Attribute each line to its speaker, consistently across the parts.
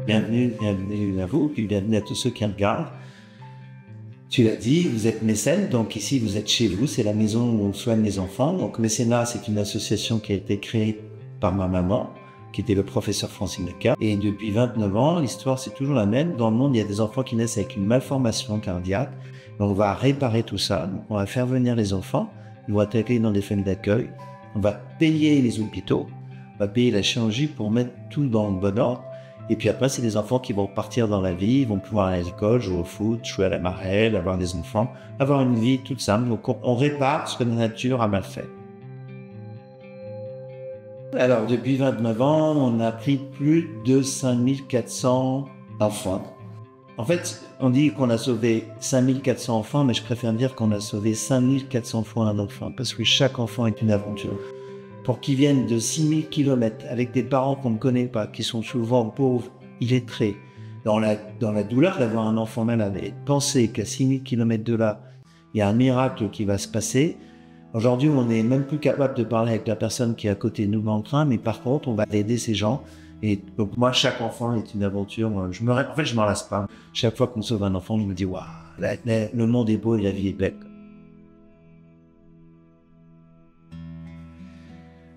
Speaker 1: Bienvenue, bienvenue à vous, puis bienvenue à tous ceux qui regardent. Tu l'as dit, vous êtes mécène, donc ici vous êtes chez vous, c'est la maison où on soigne les enfants. Donc Mécénat, c'est une association qui a été créée par ma maman, qui était le professeur Francine Leca. Et depuis 29 ans, l'histoire c'est toujours la même. Dans le monde, il y a des enfants qui naissent avec une malformation cardiaque. Donc on va réparer tout ça, donc, on va faire venir les enfants, ils vont être accueillis dans des familles d'accueil, on va payer les hôpitaux, on va payer la chirurgie pour mettre tout dans le bon ordre. Et puis après, c'est des enfants qui vont partir dans la vie, ils vont pouvoir aller à l'école, jouer au foot, jouer à la marelle, avoir des enfants, avoir une vie toute simple. Donc on répare ce que la nature a mal fait. Alors depuis 29 ans, on a pris plus de 5400 enfants. En fait, on dit qu'on a sauvé 5400 enfants, mais je préfère dire qu'on a sauvé 5400 fois un enfant, parce que chaque enfant est une aventure. Pour qu'ils viennent de 6000 km avec des parents qu'on ne connaît pas, qui sont souvent pauvres, illettrés, dans la douleur d'avoir un enfant malade, et penser qu'à 6000 km de là, il y a un miracle qui va se passer. Aujourd'hui, on n'est même plus capable de parler avec la personne qui est à côté de nous dans le train, mais par contre, on va aider ces gens. Et donc moi, chaque enfant est une aventure. En fait, je m'en lasse pas. Chaque fois qu'on sauve un enfant, je me dis, waouh, le monde est beau et la vie est belle.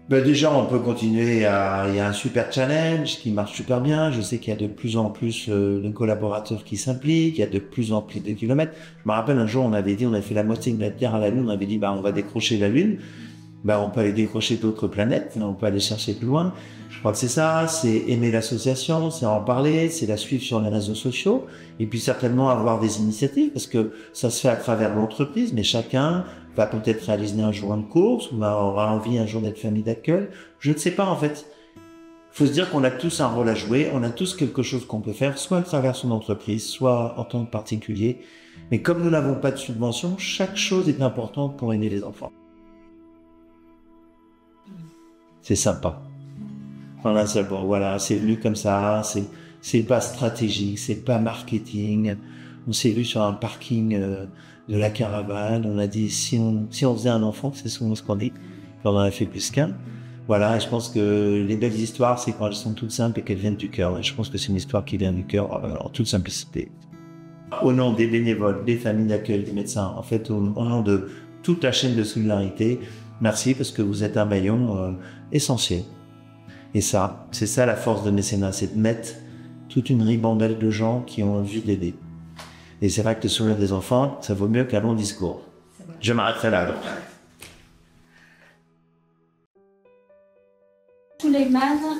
Speaker 1: Ben déjà, on peut continuer. Il y a un super challenge qui marche super bien. Je sais qu'il y a de plus en plus de collaborateurs qui s'impliquent. Il y a de plus en plus de kilomètres. Je me rappelle un jour, on avait fait la moitié de la Terre à la Lune. On avait dit, bah, on va décrocher la Lune. Bah, on peut aller décrocher d'autres planètes. On peut aller chercher plus loin. Je crois que c'est ça. C'est aimer l'association, c'est en parler, c'est la suivre sur les réseaux sociaux. Et puis certainement avoir des initiatives parce que ça se fait à travers l'entreprise, mais chacun va peut-être réaliser un jour une course ou aura envie un jour d'être famille d'accueil. Je ne sais pas en fait. Il faut se dire qu'on a tous un rôle à jouer, on a tous quelque chose qu'on peut faire, soit à travers son entreprise, soit en tant que particulier. Mais comme nous n'avons pas de subvention, chaque chose est importante pour aider les enfants. C'est sympa. Voilà, c'est venu comme ça, c'est pas stratégique, c'est pas marketing. On s'est vu sur un parking de la caravane, on a dit si on faisait un enfant, c'est souvent ce qu'on dit, on en a fait plus qu'un. Voilà, et je pense que les belles histoires, c'est quand elles sont toutes simples et qu'elles viennent du cœur. Et je pense que c'est une histoire qui vient du cœur en toute simplicité. Au nom des bénévoles, des familles d'accueil, des médecins, en fait, au nom de toute la chaîne de solidarité, merci parce que vous êtes un maillon essentiel. Et ça, c'est ça la force de Mécénat, c'est de mettre toute une ribambelle de gens qui ont envie d'aider. Et c'est vrai que le sourire des enfants, ça vaut mieux qu'un long discours. Je m'arrêterai là alors.
Speaker 2: Souleymane,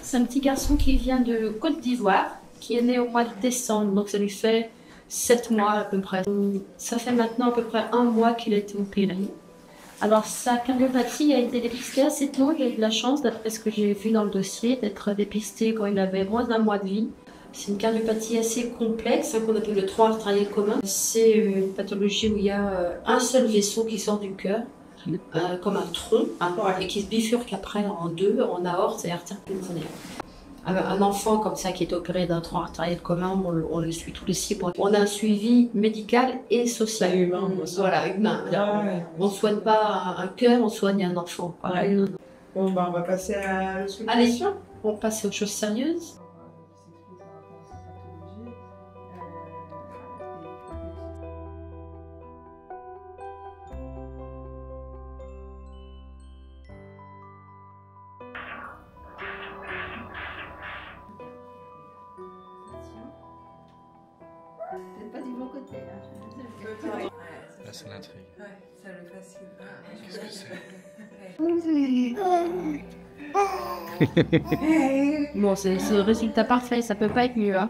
Speaker 2: c'est un petit garçon qui vient de Côte d'Ivoire, qui est né au mois de décembre, donc ça lui fait 7 mois à peu près. Ça fait maintenant à peu près 1 mois qu'il a été opéré. Alors sa cardiopathie a été dépistée assez tôt, j'ai eu de la chance, d'après ce que j'ai vu dans le dossier, d'être dépistée quand il avait moins d'1 mois de vie. C'est une cardiopathie assez complexe, qu'on appelle le tronc artériel commun. C'est une pathologie où il y a un seul vaisseau qui sort du cœur, comme un tronc, et qui se bifurque après en deux, en aorte et artère pulmonaire. Un enfant comme ça qui est opéré d'un tronc artériel commun, on le suit tous les 6 mois. On a un suivi médical et social. Humain. Voilà, humain. On ne soigne pas un cœur, on soigne un enfant.
Speaker 3: Bon, bah, on va passer à la
Speaker 2: Allez, on passe aux choses sérieuses. Peut-être pas du bon côté.
Speaker 4: Là, c'est l'intrigue.
Speaker 3: Ouais, ça le fascine.
Speaker 4: Qu'est-ce que c'est?
Speaker 2: Bon, c'est le résultat parfait, ça peut pas être mieux. Hein.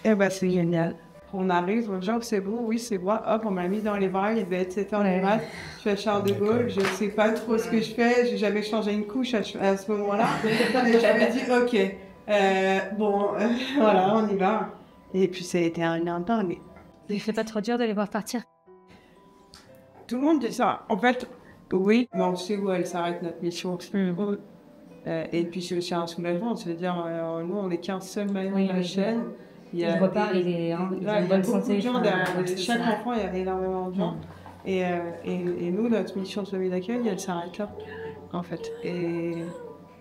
Speaker 3: Eh ben, c'est génial. On arrive, genre, c'est bon, oui, c'est moi. Hop, on m'a mis dans les bras, il devait être 7h du mat. Je suis à Charles de Gaulle, je sais pas trop ce que je fais, j'ai jamais changé une couche à ce moment-là. Et j'avais dit, ok, voilà, on y va. Et puis, ça a été un dingue.
Speaker 5: C'est pas trop dur de les voir partir.
Speaker 3: Tout le monde dit ça. En fait, oui, mais on sait où elle s'arrête notre mission. Et puis c'est aussi un soulagement, c'est-à-dire nous on est qu'un seul maillon de la chaîne.
Speaker 5: Il repart, il est en bonne santé.
Speaker 3: Chaque enfant, il y a énormément de gens. Et nous, notre mission de famille d'accueil, elle s'arrête là, en fait. Et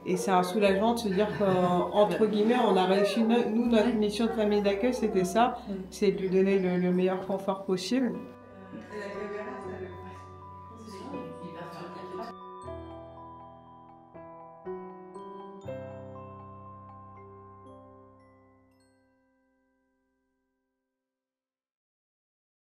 Speaker 3: Et c'est un soulagement de se dire qu'entre guillemets, on a réussi. Nous, notre mission de famille d'accueil, c'était ça, c'est de lui donner le meilleur confort possible.